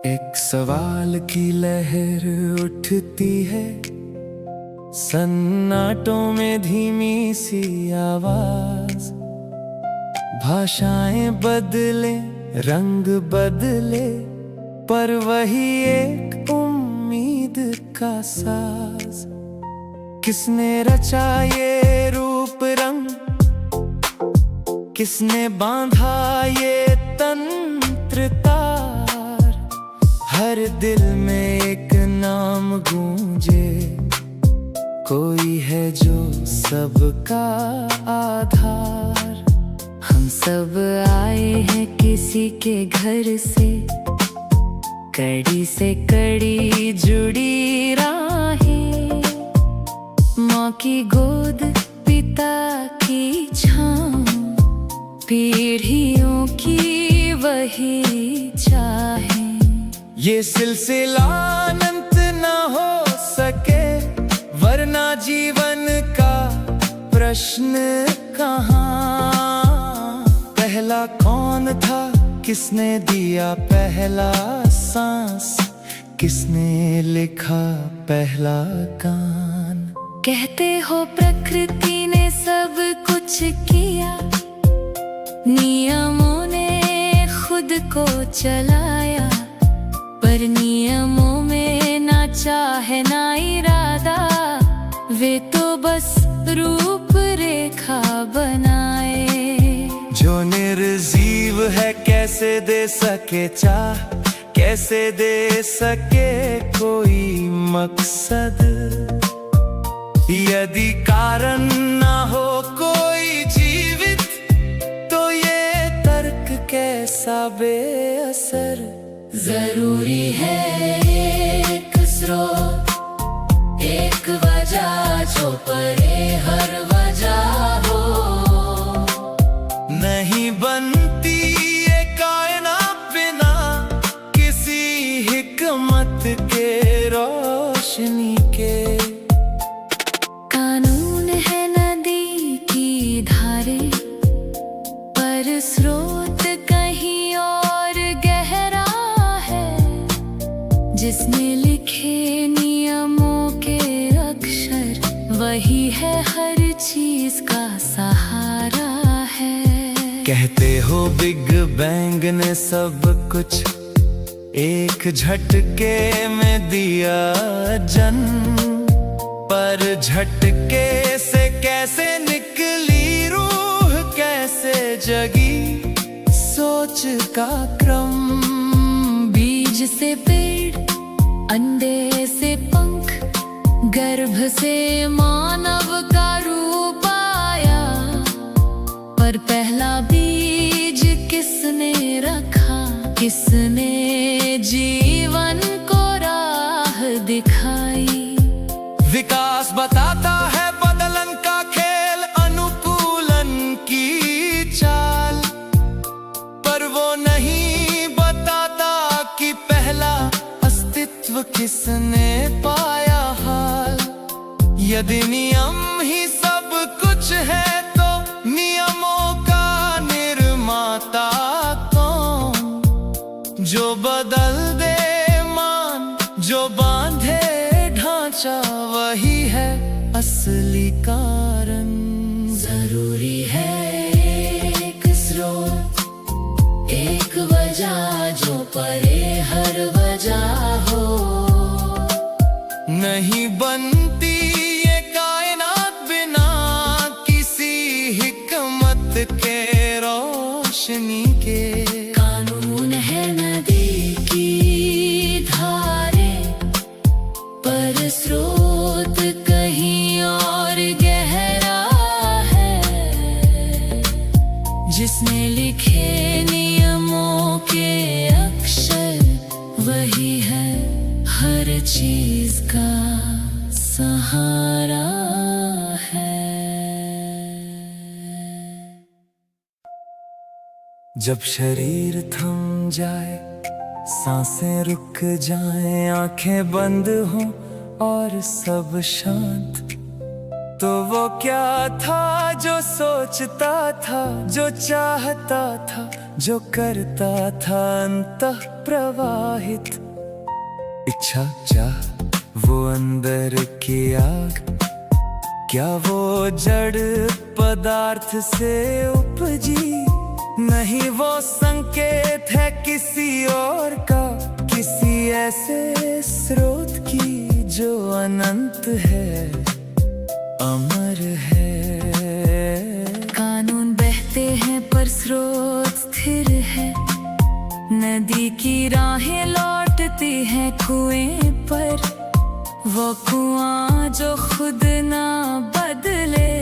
एक सवाल की लहर उठती है, सन्नाटों में धीमी सी आवाज। भाषाएं बदले, रंग बदले, पर वही एक उम्मीद का साज। किसने रचा ये रूप रंग, किसने बांधा ये तंत्र तार। हर दिल में एक नाम गूंजे, कोई है जो सबका आधार। हम सब आए हैं किसी के घर से, कड़ी से कड़ी जुड़ी राहें। माँ की गोद, पिता की छाँव, पीढ़ियों की वही चाहे। ये सिलसिला अनंत न हो सके, वरना जीवन का प्रश्न कहाँ। पहला कौन था, किसने दिया पहला सांस, किसने लिखा पहला गान। कहते हो प्रकृति ने सब कुछ किया, नियमों ने खुद को चलाया। पर नियमों में ना चाहे ना इरादा, वे तो बस रूप रेखा बनाए। जो निर्जीव है कैसे दे सके चाह, कैसे दे सके कोई मकसद। यदि कारण ना हो कोई जीवित, तो ये तर्क कैसा बेअसर। जरूरी है एक स्रोत, एक वजह जो परे हर वजह हो। नहीं बनती ये कायनात बिना किसी हिकमत के रोशनी के। कानून है नदी की धारे, पर स्रोत कहीं और गहरा है। जिसने लिखे नियमों के अक्षर, वही है हर चीज का सहारा है। कहते हो बिग बैंग ने सब कुछ एक झटके में दिया जन्म। पर झटके से कैसे निकली रूह, कैसे जगी सोच का क्रम। बीज से पेड़, अंडे से पंख, गर्भ से मानव का रूप आया। पर पहला बीज किसने रखा, किसने जीवन को राह दिखाई। विकास बताता है बदलन का खेल, अनुकूलन की चाल। पर वो नहीं बताता कि पहला अस्तित्व किसने पाया हाल। यदि नियम ही सब कुछ है, तो नियमों का निर्माता कौन। जो बदल दे मान, जो बांधे ढांचा, वही है असली कारण। जरूरी है एक स्रोत, एक वजह जो परे हर वजह हो। नहीं बनती ये कायनात बिना किसी हिकमत के रोशनी के। कानून है नदी की धारे, पर स्रोत कहीं और गहरा है। जिसने लिखे नियमों के अक्षर, वही है हर चीज का सहारा है। जब शरीर थम जाए, सांसें रुक जाएं, आंखें बंद हों और सब शांत। तो वो क्या था जो सोचता था, जो चाहता था, जो करता था अंतः प्रवाहित। इच्छा चाह वो अंदर की आग, क्या वो जड़ पदार्थ से उपजी? नहीं, वो संकेत है किसी और का, किसी ऐसे स्रोत की जो अनंत है, अमर है। कानून बहते हैं पर स्रोत स्थिर है, नदी की राहें लौटती हैं कुएं पर। वो कुआं जो खुद ना बदले,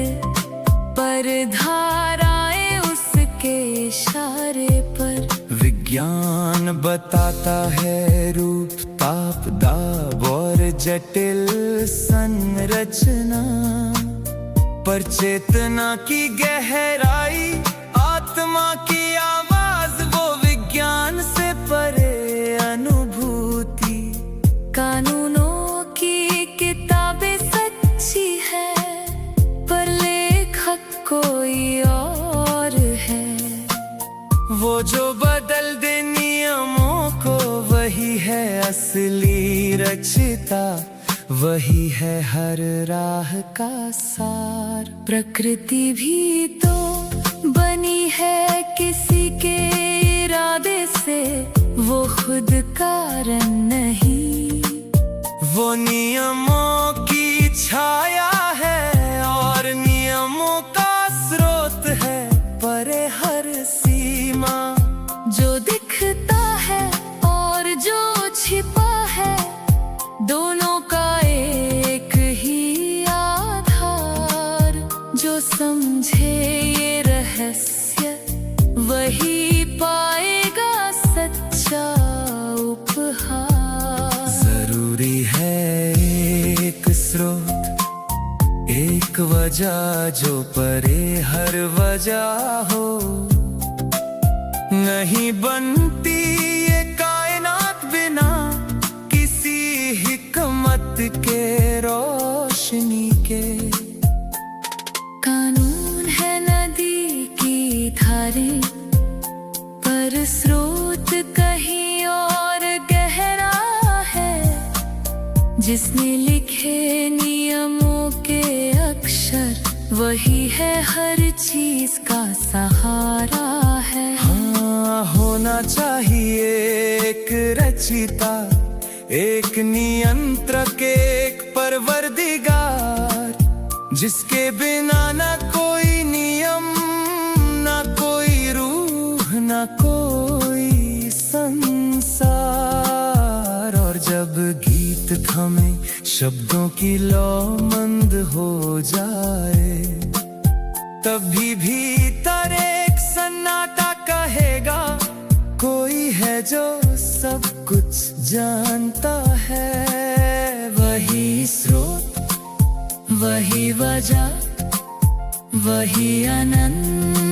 पर धाराएं उसके इशारे पर। विज्ञान बताता है रूप, ताप, दाब और जटिल संरचना, पर चेतना की गहराई, आत्मा की आवाज, वो विज्ञान से परे अनुभूति। कानूनों की किताबें सच्ची है, पर लेखक कोई और है। वो जो बदल दे नियमों को, वही है असली रचयिता, वही है हर राह का सार। प्रकृति भी तो बनी है किसी के इरादे से, वो खुद कारण नहीं। वो नियमों की छाया है और नियमों का स्रोत है, परे हर सीमा। जो दिखता है और जो छिपा है, दोनों का एक ही आधार। जो समझे ये रहस्य, वही पाएगा सच्चा उपहार। जरूरी है एक स्रोत, एक वजह जो परे हर वजह हो। नहीं बनती ये कायनात बिना किसी हिकमत के रोशनी के। कानून है नदी की धारें, पर स्रोत कहीं और गहरा है। जिसने लिखे नियमों के अक्षर, वही है हर चीज का सहारा है। हाँ, होना चाहिए एक रचयिता, एक नियंत्रक, एक परवरदिगार, जिसके बिना ना कोई नियम, ना कोई रूह, ना कोई संसार। और जब गीत थमे, शब्दों की लौ मंद हो जाए, तभी भीतर एक सन्नाटा कहेगा, कोई है जो सब कुछ जानता है। वही स्रोत, वही वजह, वही अनंत।